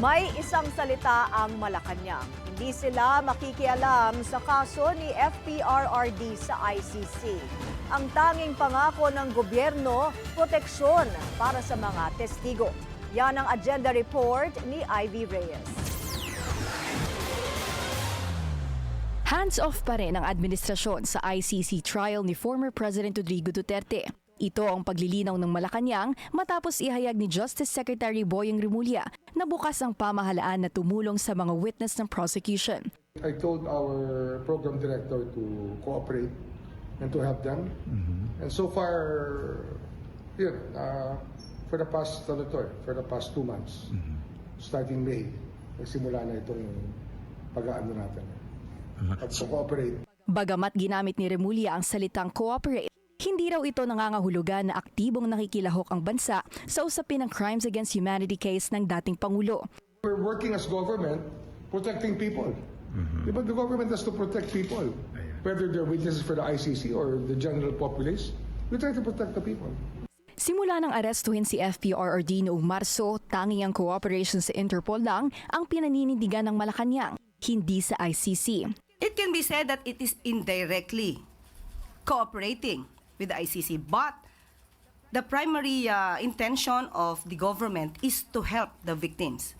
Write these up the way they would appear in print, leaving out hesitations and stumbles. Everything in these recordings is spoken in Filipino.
May isang salita ang Malacanang. Hindi sila makikialam sa kaso ni FPRRD sa ICC. Ang tanging pangako ng gobyerno, proteksyon para sa mga testigo. Yan ang agenda report ni Ivy Reyes. Hands-off pa rin ang administrasyon sa ICC trial ni former President Rodrigo Duterte. Ito ang paglilinaw ng Malacanang matapos ihayag ni Justice Secretary Boyeng Rimulya na bukas ang pamahalaan na tumulong sa mga witness ng prosecution. I told our program director to cooperate and to help them. And so far, yun, for the past 2 months, starting May, nagsimula na itong pag-aano natin. At cooperate. Bagamat ginamit ni Rimulya ang salitang cooperate, hindi raw ito nangangahulugan na aktibong nakikilahok ang bansa sa usapin ng crimes against humanity case ng dating Pangulo. We're working as government, protecting people. Diba the government has to protect people, whether they're witnesses for the ICC or the general populace. We try to protect the people. Simula nang arestuhin si FPRRD noong Marso, tanging ang cooperation sa Interpol lang ang pinaninindigan ng Malacanang, hindi sa ICC. It can be said that it is indirectly cooperating with the ICC, but the primary intention of the government is to help the victims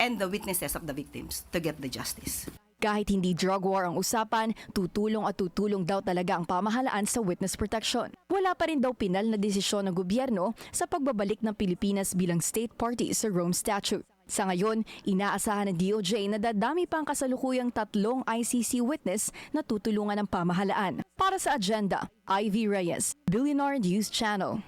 and the witnesses of the victims to get the justice. Kahit hindi drug war ang usapan, tutulong daw talaga ang pamahalaan sa witness protection. Wala pa rin daw pinal na desisyon ng gobyerno sa pagbabalik ng Pilipinas bilang state party sa Rome Statute. Sa ngayon, inaasahan ng DOJ na dadami pa ang kasalukuyang 3 ICC witness na tutulungan ng pamahalaan. Para sa agenda, Ivy Reyes, Billionaire News Channel.